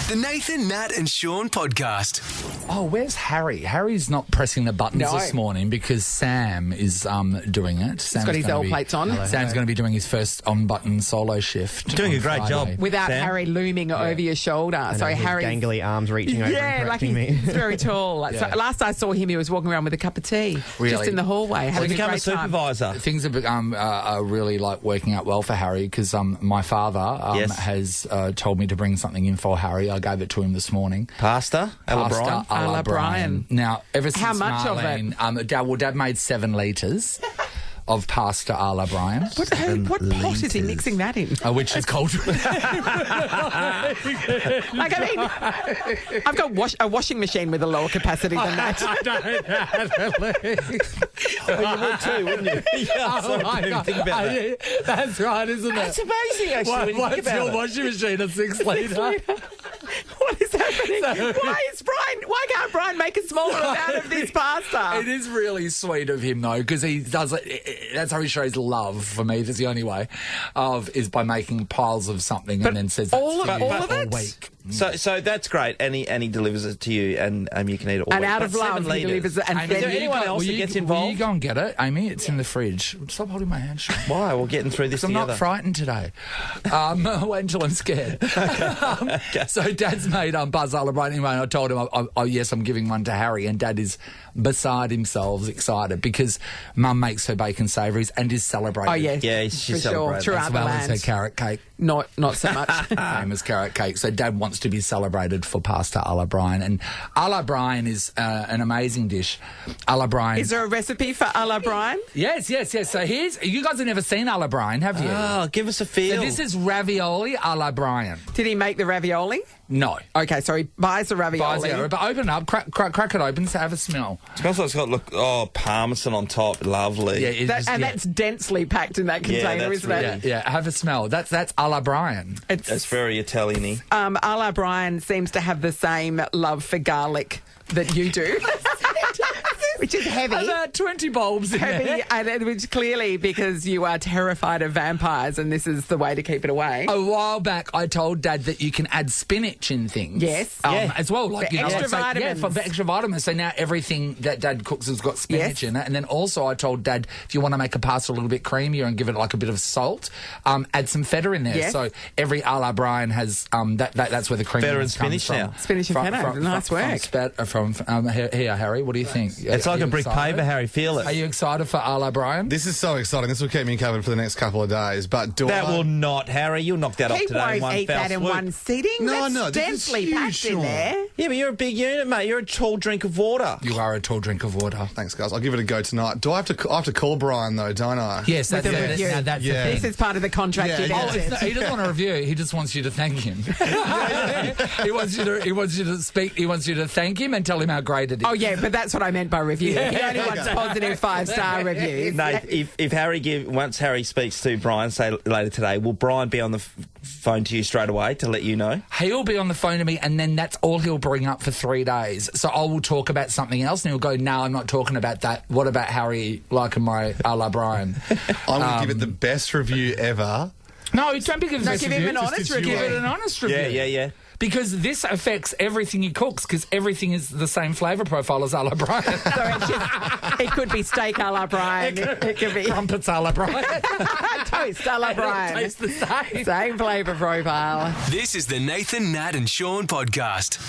The Nathan, Nat and Shaun podcast. Oh, where's Harry? Harry's not pressing the buttons this morning because Sam is doing it. Sam's got his L plates on. Sam's going to be doing his first on-button solo shift. Doing on a great Friday. job. Without Sam? Harry looming over your shoulder. So Harry's gangly arms reaching over and like correcting he's me. very tall. So last I saw him, he was walking around with a cup of tea, Really? just in the hallway, He's having a become a great time. supervisor. Things have are really working out well for Harry because my father Yes. has told me to bring something in for Harry. I gave it to him this morning. Pasta? A la Brian? Pasta a la Brian. Now, ever since How much of it? Marlene, Dad made 7 litres of pasta a la Brian. What pot is he mixing that in? Which is cold. I've got a washing machine with a lower capacity than that. You would too, wouldn't you? Yeah, Oh my God. Think about that. That's right, isn't it? That's amazing, actually, when you think What's about your it. washing machine, a 6 litre? What is happening? Why can't Brian make a smaller amount of this pasta? It is really sweet of him, though, because he does it. That's how he shows love for me. That's the only way is by making piles of something and then says that's all for of you it? all week. So that's great, and he delivers it to you, and you can eat it all And week. out But of love, 7 he litres. delivers it. And Amy, Is there then anyone else that gets Will involved? you go and get it, Amy? It's in the fridge. Stop holding my hand, Sean. Why? We're getting through this I'm together. not frightened today. Wait until I'm scared. So Dad's made Buzz a la Brian anyway, and I told him, yes, I'm giving one to Harry, and Dad is beside himself, excited, because Mum makes her bacon savouries and is celebrating. Oh, yes. Yeah, for she's sure. celebrating. Throughout As the well as her land. carrot cake. Not so much. Same as carrot cake. So Dad wants to be celebrated for pasta a la Brian. And a la Brian is an amazing dish. A la Brian. Is there a recipe for a la Brian? Yes. So you guys have never seen a la Brian, have you? Oh, give us a feel. So this is ravioli a la Brian. Did he make the ravioli? No. Okay, so he buys the ravioli. But open it up, crack it open, so have a smell. smells like it's got, parmesan on top. Lovely. Yeah, it's just, That's densely packed in that container, that's isn't it? yeah, have a smell. That's a la Brian. That's very Italian-y. A la Brian seems to have the same love for garlic that you do. Which is heavy. About 20 bulbs in Heavy, there. and which clearly because you are terrified of vampires and this is the way to keep it away. A while back, I told Dad that you can add spinach in things. Yes. As well. For extra vitamins. Yeah, for extra vitamins. So now everything that Dad cooks has got spinach in it. And then also I told Dad, if you want to make a pasta a little bit creamier and give it like a bit of salt, add some feta in there. Yes. So every a la Brian has, that's where the creaminess Feta and comes spinach from. now. Spinach and feta. Nice work. Here, Harry, what do you think? It's like a brick paver, Harry. Feel it. Are you excited for a la Brian? This is so exciting. This will keep me covered for the next couple of days. But That will not, Harry. You'll knock that off He today in won't one eat fell that in swoop. one sitting. No, That's this is densely huge, packed in Sean. there. Yeah, but you're a big unit, mate. You're a tall drink of water. You are a tall drink of water. Thanks, guys. I'll give it a go tonight. I have to call Brian though, don't I? Yes, that's With a review. the Yeah. thing. This is part of the contract Yeah, you yeah. get. No, he doesn't want a review. He just wants you to thank him. He wants you to speak. He wants you to thank him and tell him how great it is. Oh, yeah, but that's what I meant by review. He only wants positive 5-star reviews. Nate, if once Harry speaks to Brian, say later today, will Brian be on the phone to you straight away to let you know? He'll be on the phone to me, and then that's all he'll bring up for 3 days. So I will talk about something else, and he'll go, "No, I'm not talking about that. What about Harry liking my a la Brian?" I'm going to give it the best review ever. No, don't give No, give him an honest review. Give it an honest review. Yeah. Because this affects everything he cooks, because everything is the same flavour profile as a la Brian. So it's just, it could be steak a la Brian. It could be Crumpets a la Brian. toast a la Brian. Tastes the same. Same flavour profile. This is the Nathan, Nat and Shaun podcast.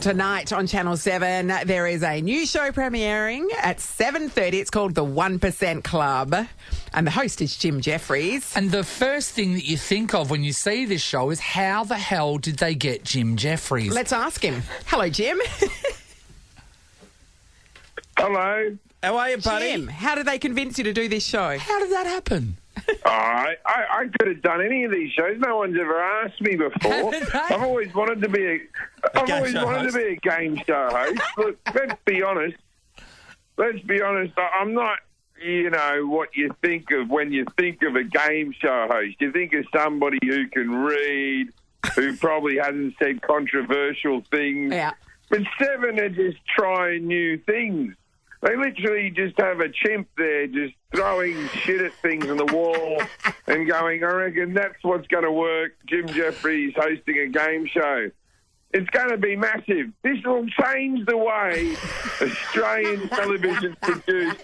Tonight on Channel 7, there is a new show premiering at 7:30. It's called The 1% Club. And the host is Jim Jefferies. And the first thing that you think of when you see this show is how the hell did they get Jim Jefferies? Let's ask him. Hello, Jim. Hello. How are you, buddy? Jim, how did they convince you to do this show? How did that happen? I could have done any of these shows. No one's ever asked me before. I've always wanted to be a game show host. Look, let's be honest. I'm not, what you think of when you think of a game show host. You think of somebody who can read, who probably hasn't said controversial things. Yeah. But 7 are just trying new things. They literally just have a chimp there just throwing shit at things on the wall and going, I reckon that's what's going to work. Jim Jefferies hosting a game show. It's going to be massive. This will change the way Australian television's produced,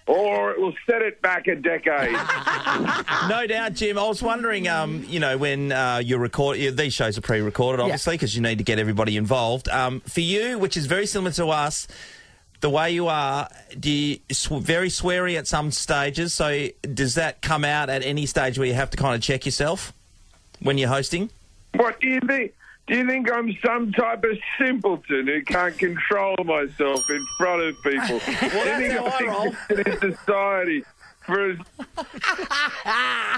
or it will set it back a decade. No doubt, Jim. I was wondering, when you record, these shows are pre-recorded, obviously, because you need to get everybody involved. For you, which is very similar to us, the way you are, do you very sweary at some stages? So does that come out at any stage where you have to kind of check yourself when you're hosting? What do you think? Do you think I'm some type of simpleton who can't control myself in front of people? Well, do you that's how I roll. think in society for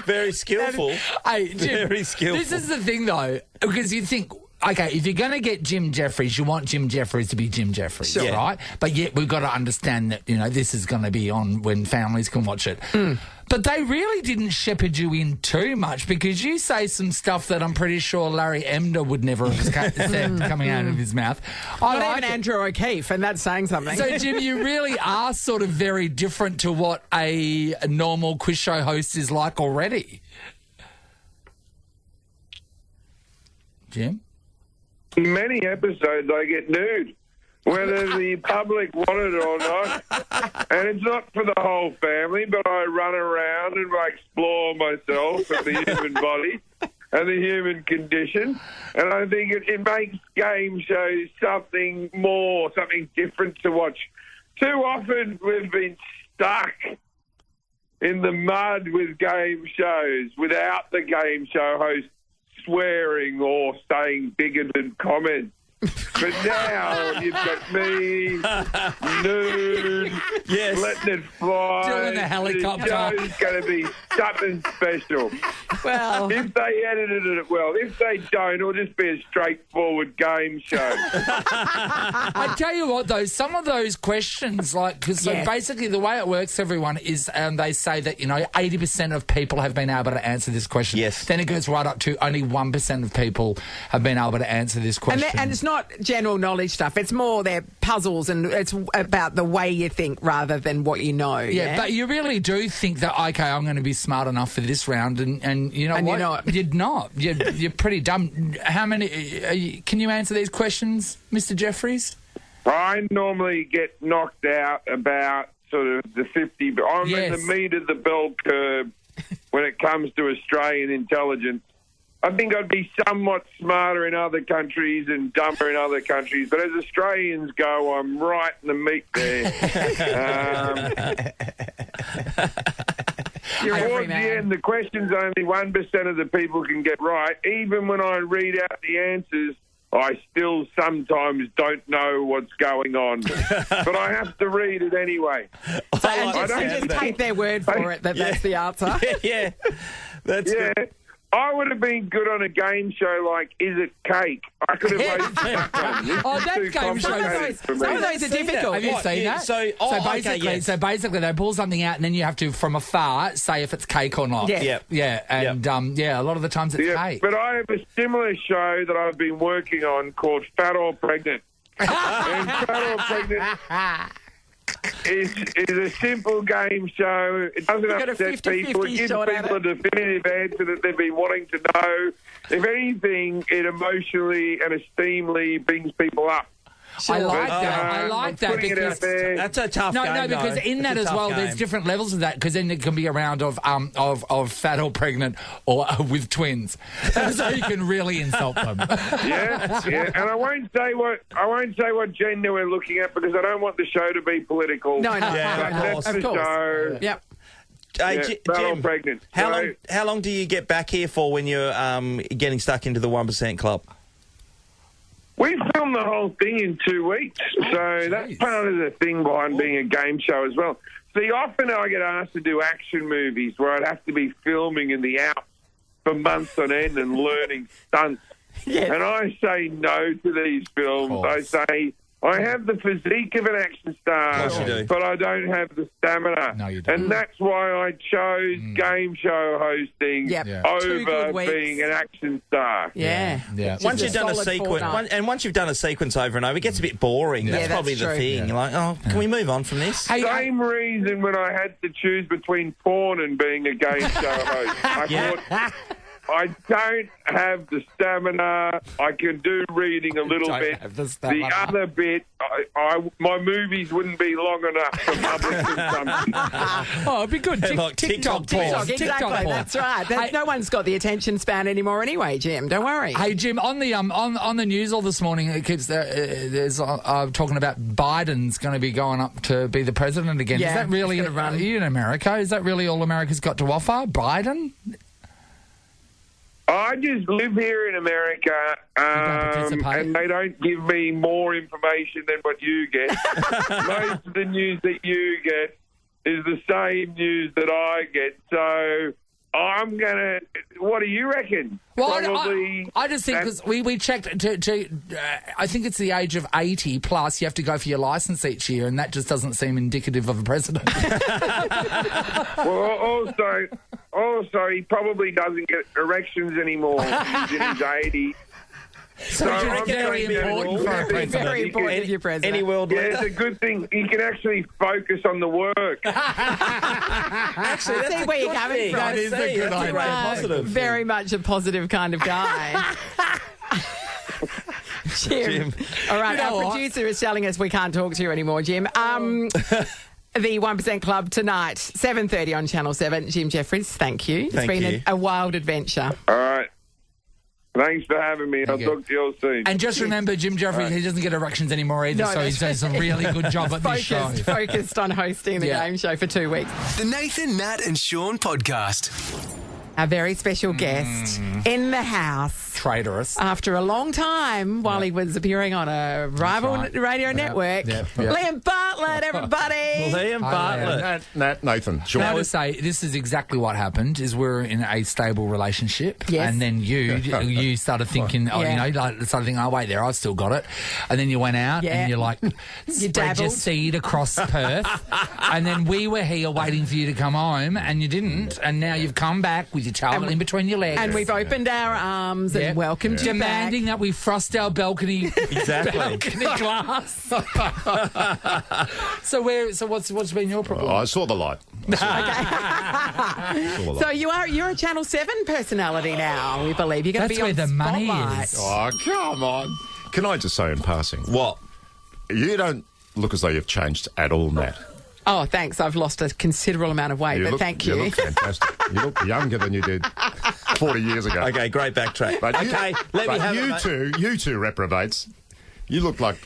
Very skillful. Hey, Jim, Very skillful. this is the thing, though, because you think, okay, if you're going to get Jim Jefferies, you want Jim Jefferies to be Jim Jefferies, Sure. right? But yet we've got to understand that, this is going to be on when families can watch it. But they really didn't shepherd you in too much, because you say some stuff that I'm pretty sure Larry Emder would never have said coming out of his mouth. Not even Andrew O'Keefe, and that's saying something. So, Jim, you really are sort of very different to what a normal quiz show host is like already. Jim? many episodes I get nude, whether the public want it or not. And it's not for the whole family, but I run around and I explore myself and the human body and the human condition. And I think it makes game shows something more, something different to watch. Too often we've been stuck in the mud with game shows without the game show host swearing or saying bigoted comments. But now you've got me, nude, Yes. letting it fly. Doing the helicopter. The show's going to be something special. Well, If they edited it well. If they don't, it'll just be a straightforward game show. I tell you what, though, some of those questions, because Yes. basically the way it works, everyone, is they say that, 80% of people have been able to answer this question. Yes. Then it goes right up to only 1% of people have been able to answer this question. and it's not general knowledge stuff. It's more their puzzles, and it's about the way you think rather than what you know. Yeah, but you really do think that, okay, I'm going to be smart enough for this round, and you know And what? you're not. You're not. You're pretty dumb. How many... can you answer these questions, Mr. Jefferies? I normally get knocked out about sort of the 50. But I'm in the meat of the bell curve when it comes to Australian intelligence. I think I'd be somewhat smarter in other countries and dumber in other countries, but as Australians go, I'm right in the meat there. You're every Towards the man. end, the questions only 1% of the people can get right. Even when I read out the answers, I still sometimes don't know what's going on. But I have to read it anyway. So, and don't just think- take their word for it that that's the answer. Yeah, that's Yeah. good. I would have been good on a game show like Is It Cake? I could have hosted that one. This Oh, is that too game show- complicated for Some of me. those are difficult. Have you What? seen Yeah, that? so basically, they pull something out, and then you have to, from afar, say if it's cake or not. Yeah. Yep. Yeah, and a lot of the times it's Yeah, cake. but I have a similar show that I've been working on called Fat or Pregnant. And Fat or Pregnant is a simple game show. It doesn't got a upset 50-50 people. It gives shot at people it. a definitive answer that they've been wanting to know. If anything, it emotionally and esteemingly brings people up. I like But, that. I I'm like that putting it out because there. That's a tough game. no, because though. in that It's a as well, tough there's game. different levels of that. Because then it can be a round of fat or pregnant or with twins, so you can really insult them. Yeah, and I won't say what gender we're looking at because I don't want the show to be political. No, no, Yeah, But of that's course. the of course. show. Yep. Hey, Yeah, fat or Jim, pregnant. how long do you get back here for when you're getting stuck into the 1% club? We filmed the whole thing in 2 weeks, so that's part of the thing behind being a game show as well. See, often I get asked to do action movies where I'd have to be filming in the Alps for months on end and learning stunts. Yes. And I say no to these films. I say, I have the physique of an action star, Of course you do. but I don't have the stamina. No, you don't. And that's why I chose game show hosting Yep. Yeah. 2 over good weeks. being an action star. Yeah. Yeah. Just Once a you've done a solid sequence, fortnight. once you've done a sequence over and over, it gets a bit boring. That's that's probably the true. thing. Yeah. You're like, oh, can we move on from this? Hey, Same reason when I had to choose between porn and being a game show host. I thought I don't have the stamina. I can do reading a little Don't bit. have the stamina. The other bit, my movies wouldn't be long enough for public consumption. Oh, it'd be good. Like TikTok TikTok pause. Exactly, TikTok that's pause. right. Hey, No one's got the attention span anymore anyway, Jim. Don't worry. Hey Jim, on the on the news all this morning, it keeps there's talking about Biden's going to be going up to be the president again. Yeah, is that really he's gonna run. Are you in America? Is that really all America's got to offer? Biden? I just live here in America, participate? and they don't give me more information than what you get. Most of the news that you get is the same news that I get. So I'm going to... What do you reckon? Well, Probably I just think because we checked I think it's the age of 80 plus you have to go for your license each year, and that just doesn't seem indicative of a president. Well, also, he probably doesn't get erections anymore. He's in his 80s. So Which is I'm very saying that important all for a the things president. Very he important can- if you're president. Any world Yeah, leader. it's a good thing. He can actually focus on the work. Actually, that's See a where you're good coming thing. from. That is a See, good that's idea. great positive. Very much a positive kind of guy. Jim. All right, You know our what? producer is telling us we can't talk to you anymore, Jim. The 1% Club tonight, 7:30 on Channel 7. Jim Jefferies, thank you. It's Thank been you. a wild adventure. All right. Thanks for having me. I'll you. talk to you all soon. And just remember, Jim Jefferies, he doesn't get erections anymore either, No, so he's that's doing a really good job at this show. Focused on hosting the Yeah. game show for 2 weeks. The Nathan, Nat and Sean podcast. A very special guest in the house. Traitorous. After a long time, while he was appearing on a rival right. radio network, yeah. Liam Bartlett, everybody. Liam Bartlett. Nat, Nathan, Can Sean. I just say, this is exactly what happened, is we're in a stable relationship. Yes. And then you started thinking, Yeah. started thinking, oh, wait there, I've still got it. And then you went out Yeah. and you're like, spread dabbled. your seed across Perth. And then we were here waiting for you to come home and you didn't. And now you've come back with your child in between your legs. And we've opened our arms and Yep. welcomed you back. demanding that we frost our balcony Exactly. glass. So what's been your problem? I saw the light. So you're a Channel 7 personality now, we believe. You're going to That's be where on the money Spotlight. is. Oh, come on. Can I just say in passing, What? you don't look as though you've changed at all, Nat. Oh, thanks. I've lost a considerable amount of weight, but thank you. You look fantastic. You look younger than you did 40 years ago. Okay, great backtrack. But you- Okay, let me but have you it, mate. you two reprobates. You look like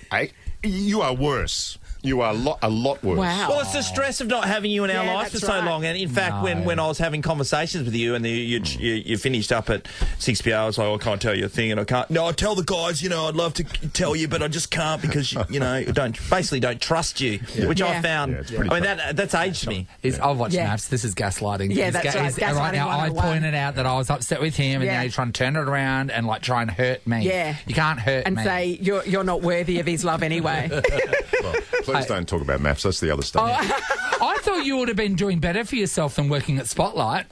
you are worse. You are a lot worse. Wow. Well, it's the stress of not having you in our Yeah, life for that's so right. long. And in fact, No. when I was having conversations with you and you finished up at 6 p.m, I was like, I can't tell you a thing and I can't. No, I tell the guys, I'd love to tell you, but I just can't because, don't trust you, which I Yeah. found. Yeah, it's pretty I mean, that's aged me. I've watched Yeah. maths. This is gaslighting. Yeah, It's that's right. Gaslighting right now, I 101. pointed out that I was upset with him, and Yeah. now he's trying to turn it around and try and hurt me. Yeah. You can't hurt And me. say you're not worthy of his love anyway. Well, please don't talk about maths. That's the other stuff. I thought you would have been doing better for yourself than working at Spotlight.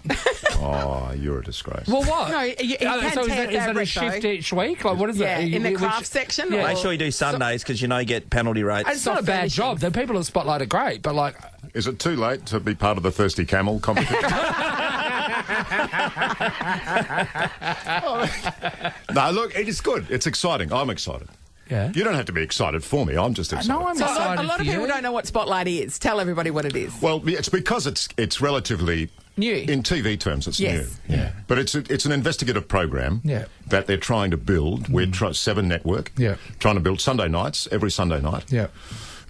Oh, you're a disgrace. Well, what? No, you can so is tear it a fabric, shift though. each week? Like, what is Yeah, it? in the Which- craft section. Yeah. or- Make sure you do Sundays because you get penalty rates. It's not a bad finishing. job. The people at Spotlight are great, but Is it too late to be part of the Thirsty Camel competition? No, look, it is good. It's exciting. I'm excited. Yeah. You don't have to be excited for me. I'm just excited. no, I'm So excited a lot for of people you. don't know what Spotlight is. Tell everybody what it is. Well, it's because it's relatively New. in TV terms. It's Yes. new, but it's an investigative program that they're trying to build. We're 7 Network, trying to build Sunday nights every Sunday night. Yeah.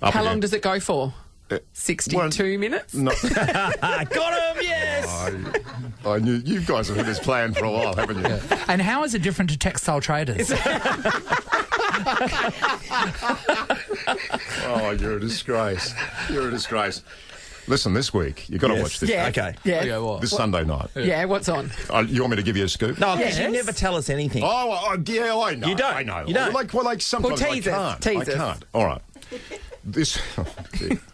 Up How long again. does it go for? 62 minutes? No, Got him, yes! I knew you guys have had this plan for a while, haven't you? And how is it different to Textile Traders? Oh, you're a disgrace. You're a disgrace. Listen, this week you've got to watch this. Yeah. Okay. Yeah. Yeah, what? This Sunday night. Yeah, what's on? You want me to give you a scoop? No, because Yes. you never tell us anything. Yeah, I know. You don't. I know. You don't. Like sometimes Well, tease us. I can't. Tease I us. can't. All right. This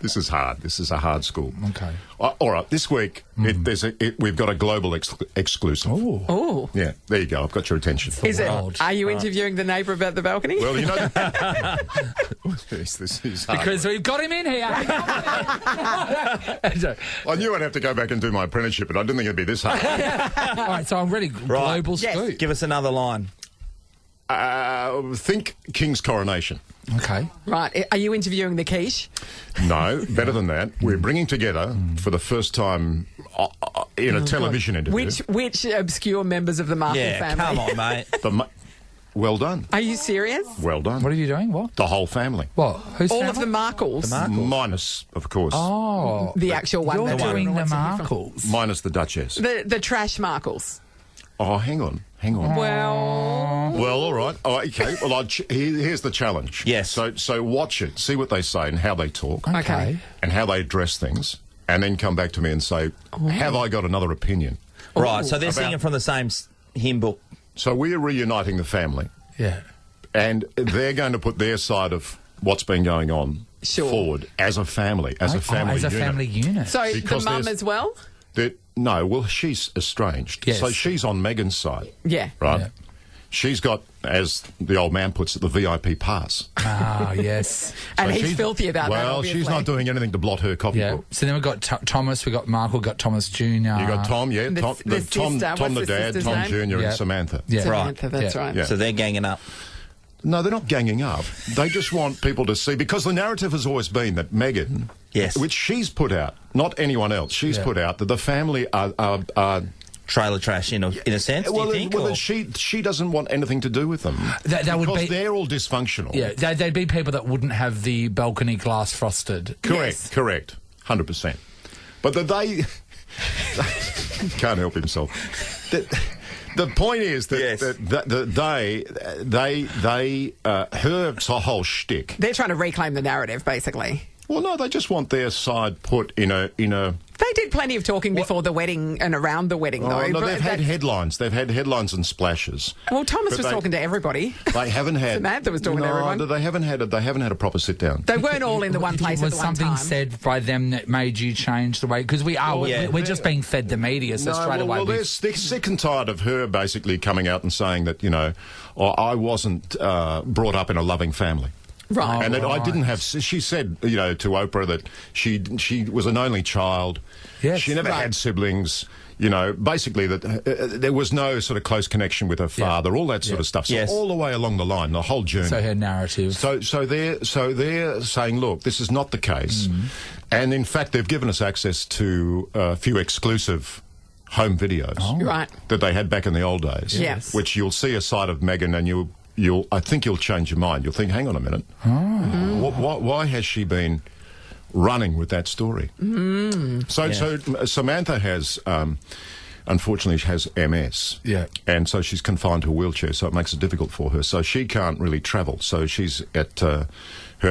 This is hard. This is a hard school. Okay. All right. This week, we've got a global exclusive. Oh. Yeah, there you go. I've got your attention. Is it? Are you interviewing the neighbour about the balcony? Well, you know... this is hard. Because we've got him in here. I knew I'd have to go back and do my apprenticeship, but I didn't think it'd be this hard. All right, so I'm ready. Global scoop. Give us another line. Think King's coronation. Okay. Right. Are you interviewing the quiche? No, better than that. We're bringing together for the first time in a television interview. Which obscure members of the Markle family? Come on, mate. Well done. Are you serious? Well done. What are you doing? What? The whole family. What? Who's All family? of the Markles. Minus, of course. Oh. The actual one. You're that doing the what's it from? Markles. Minus the Duchess. The trash Markles. Oh, hang on. Well, all right. Oh, okay. Well, here's the challenge. Yes. So watch it, see what they say and how they talk. okay. And how they address things, and then come back to me and say, have I got another opinion? Right, so they're singing from the same hymn book. So we're reuniting the family. Yeah. And they're going to put their side of what's been going on forward as a family, as a family unit. So Because the mum there's- as well? No, well, she's estranged. Yes. So she's on Meghan's side. Yeah. Right? Yeah. She's got, as the old man puts it, the VIP pass. Ah, yes. And So he's she's- filthy about that, Well, obviously. she's not doing anything to blot her Yeah. copybook. So then we've got Thomas, we've got Markle, we've got Thomas Jr. You got Tom, The Tom sister, Tom what's the the dad, sister's Tom name? Jr. Yeah. and Samantha. Yeah. Samantha, that's Yeah. right. Yeah. So they're ganging up. No, they're not ganging up. They just want people to see, because the narrative has always been that Meghan, Yes. which she's put out, not anyone else, she's put out that the family are Trailer trash in a sense, do you think? well, or- that she doesn't want anything to do with them. That would because be- they're all dysfunctional. Yeah, they'd be people that wouldn't have the balcony glass frosted. Correct, 100%. But they can't help himself. The point is that her whole shtick. They're trying to reclaim the narrative, basically. Well, no, they just want their side put in a. They did plenty of talking before the wedding and around the wedding, though. Oh, no, but they've had that's- headlines. They've had headlines and splashes. Well, Thomas was talking to everybody. They haven't had. Samantha was talking to everyone. No, they haven't had a proper sit down. They weren't all in the one place at Was the one something time. said by them that made you change the way? Because we're just being fed the media, so straight away. Well, they're sick and tired of her basically coming out and saying that I wasn't brought up in a loving family. Right. And that I didn't have. She said, to Oprah that she was an only child. Yes, she never had siblings. Basically that there was no sort of close connection with her father. All that sort of stuff. So all the way along the line, the whole journey. So her narrative. So they're saying, look, this is not the case. And in fact, they've given us access to a few exclusive home videos Right. that they had back in the old days. Yes. Which you'll see a side of Meghan and I think you'll change your mind. You'll think, hang on a minute. Why has she been running with that story? So Samantha has, unfortunately, has MS. Yeah. And so she's confined to a wheelchair, so it makes it difficult for her. So she can't really travel. So she's at her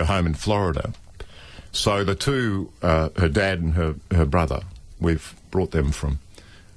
home in Florida. So the two, her dad and her brother, we've brought them from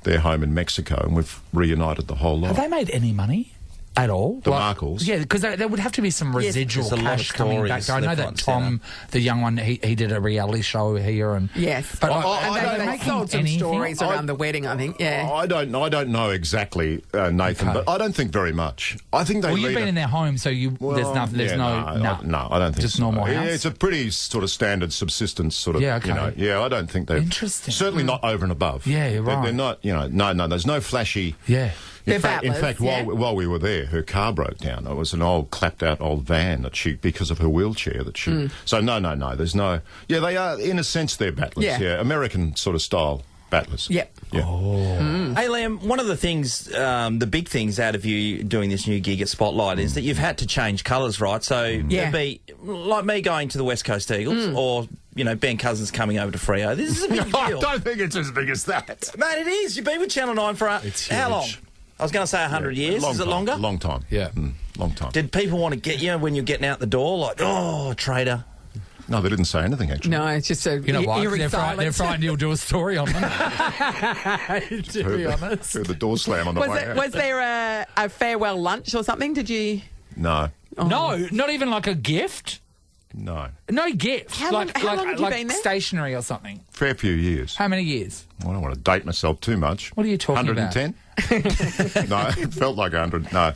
their home in Mexico, and we've reunited the whole lot. Have they made any money? At all? The Markles? Yeah, because there would have to be some residual There's a lot cash of coming back. stories I know left, that right, and Tom, the young one, he did a reality show here. And Yes. But and they making sold some anything? stories around the wedding, I think. Yeah. I don't know exactly, Nathan, Okay. but I don't think very much. I think they Well, lead you've been in their home, so there's nothing. There's no, I don't think just so. normal house. Yeah, it's a pretty sort of standard subsistence sort of. Yeah, okay. I don't think they're Interesting. Certainly not over and above. Yeah, you're right. They're not. No. There's no flashy. Yeah. They're In fact, battlers, yeah. while we were there, her car broke down. It was an old clapped-out old van that because of her wheelchair that she. So no. There's no. Yeah, they are in a sense they're battlers. Yeah. American sort of style battlers. Yep. Yeah. Hey, Liam, one of the things, the big things out of you doing this new gig at Spotlight is that you've had to change colours, right? So it'd be like me going to the West Coast Eagles or, Ben Cousins coming over to Freo. This is a big deal. I don't think it's as big as that. Mate, it is. You've been with Channel 9 for how long? I was going to say 100 years. Is it longer? Long time. Yeah. Long time. Did people want to get you when you're getting out the door? Like, traitor. No, they didn't say anything, actually. No, it's just a You know why? 'Cause eerie They're silence. frightened you'll do a story on them. To be honest. Heard the door slam on the way out. Was there a farewell lunch or something? Did you? No. No, not even like a gift. No. No gift. How long have you been there? Stationery or something. Fair few years. How many years? I don't want to date myself too much. What are you talking about? 110? No, it felt like 100. No.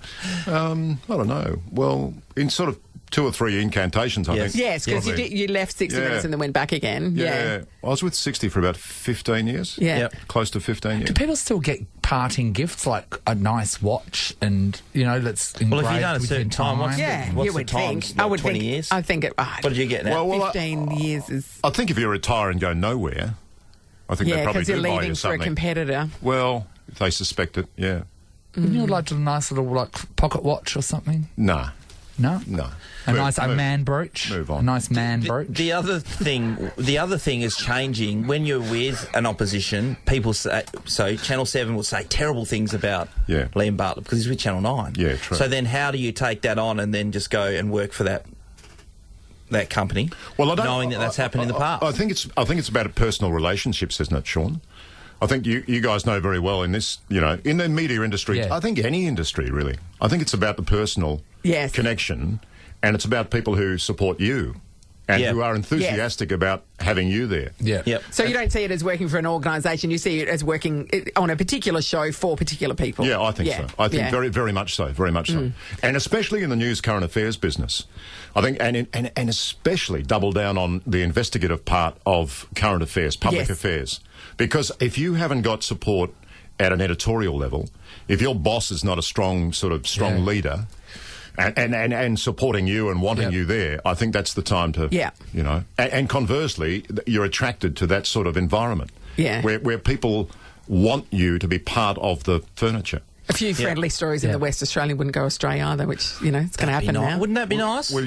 I don't know. Well, in sort of 2 or 3 incantations, I Yes. think. Yes, because you left 60 minutes and then went back again. Yeah. I was with 60 for about 15 years. Yeah. Yep. Close to 15 years. Do people still get parting gifts like a nice watch and, that's engraved Well, if you've done a with certain your time, what's Yeah, what's you the would time? think. What, I would 20 think. years? I think it. What did you get now? Well, 15 years is. I think if you retire and go nowhere, I think they Yeah, probably because do you're buy leaving you for a something. competitor. Well, if they suspect it, yeah. Wouldn't you like a nice little pocket watch or something? Nah. No? No. A nice man brooch? Move on. A nice man brooch? The other thing is changing. When you're with an opposition, people say, so Channel 7 will say terrible things about Liam Bartlett because he's with Channel 9. Yeah, true. So then how do you take that on and then just go and work for that company, knowing that that's happened in the past? I think it's about personal relationships, isn't it, Sean? I think you guys know very well in this, in the media industry, I think any industry, really. I think it's about the personal connection, and it's about people who support you and who are enthusiastic about having you there. Yeah. Yep. So you don't see it as working for an organisation, you see it as working on a particular show for particular people. Yeah, I think so. I think very, very much so. Very much so. And especially in the news current affairs business, I think, and especially double down on the investigative part of current affairs, public affairs. Because if you haven't got support at an editorial level, if your boss is not a strong leader and supporting you and wanting you there, I think that's the time to, and conversely, you're attracted to that sort of environment where people want you to be part of the furniture. A few friendly stories in the West Australian wouldn't go astray either, which, it's going to happen now. Wouldn't that be nice? Well,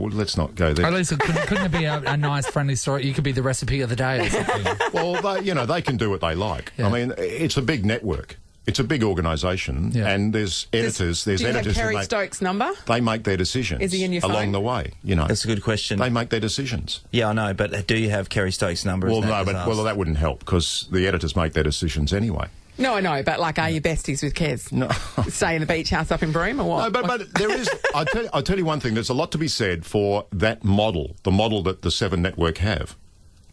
let's not go there. At least couldn't it be a nice, friendly story? You could be the recipe of the day or something. Well, they can do what they like. Yeah. I mean, it's a big network. It's a big organisation, and there's editors. Do you have Kerry Stokes' number? They make their decisions. Is he in your phone? Along the way? That's a good question. They make their decisions. Yeah, I know, but do you have Kerry Stokes' number? Well, no, but that wouldn't help because the editors make their decisions anyway. No, I know, but are you besties with Kez? No. Stay in the beach house up in Broome or what? No, but there is. I'll tell you one thing. There's a lot to be said for that model, the model that the 7 Network have,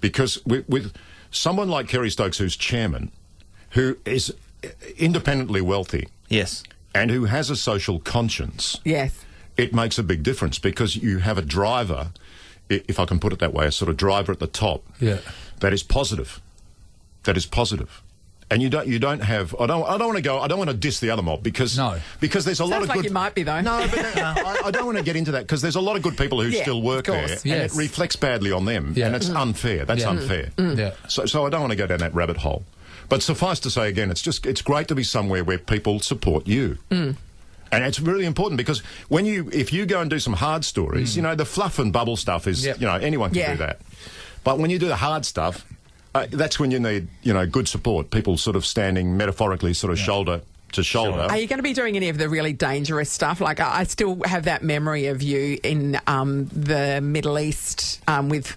because with someone like Kerry Stokes, who's chairman, who is independently wealthy, and who has a social conscience, it makes a big difference because you have a driver, if I can put it that way, a sort of driver at the top, that is positive. And you don't have. I don't want to diss the other mob because there's a lot of good. You might be though. No, but I don't want to get into that because there's a lot of good people who still work there, and it reflects badly on them, and it's unfair. That's unfair. So I don't want to go down that rabbit hole. But suffice to say again, it's great to be somewhere where people support you. And it's really important because if you go and do some hard stories, the fluff and bubble stuff is anyone can do that. But when you do the hard stuff. That's when you need, good support. People sort of standing metaphorically, sort of shoulder to shoulder. Are you going to be doing any of the really dangerous stuff? Like, I still have that memory of you in the Middle East with,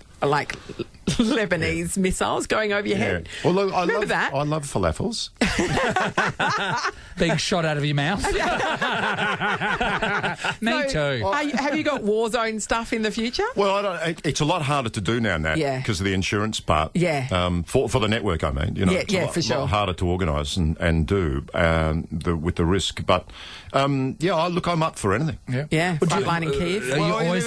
Lebanese missiles going over your head. Well, look, I love falafels. Big shot out of your mouth. Me too. Have you got war zone stuff in the future? Well, it's a lot harder to do now, Nat, because of the insurance part. For the network, I mean. It's a lot harder to organise and do with the risk. But, I'm up for anything. Frontline in Kiev.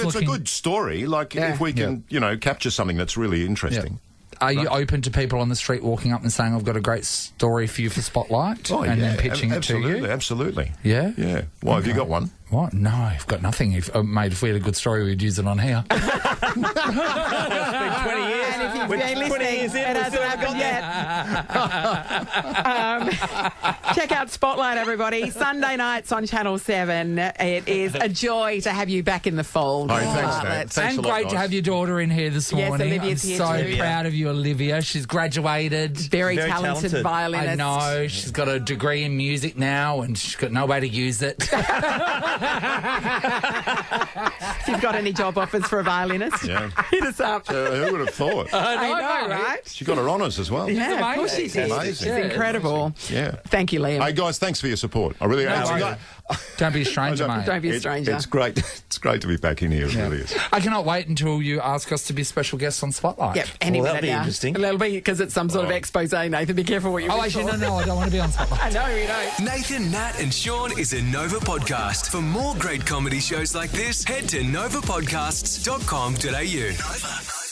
It's a good story. If we can, capture something that's really interesting. Are you open to people on the street walking up and saying, I've got a great story for you for Spotlight? And then pitching it to you? Absolutely. Yeah? Yeah. Why, have you got one? What? No, I've got nothing. Mate, if we had a good story, we'd use it on here. It's been 20 years. And if you've been listening, it hasn't happened yet. Check out Spotlight, everybody. Sunday nights on Channel 7. It is a joy to have you back in the fold. Oh, thanks, Nat. Thanks and a lot, great to have your daughter in here this morning. Olivia's here I'm so too. proud of you, Olivia. She's graduated. Very talented violinist. I know. She's got a degree in music now and she's got no way to use it. If you've got any job offers for a violinist, hit us up. Who would have thought? I know, right? She got her honours as well. Yeah, of course she did. Amazing. It's incredible. Yeah. Thank you, Liam. Hey, guys, thanks for your support. I really Don't be a stranger, mate. Don't be a stranger. It's great. It's great to be back in here. It really is. I cannot wait until you ask us to be special guests on Spotlight. Yep, any Well, minute that'll be now. interesting. That'll be because it's some sort of expose, Nathan. Be careful what you Oh, wish actually, for. no, I don't want to be on Spotlight. I know, you know. Nathan, Nat, and Sean is a Nova podcast. For more great comedy shows like this, head to novapodcasts.com.au. Nova.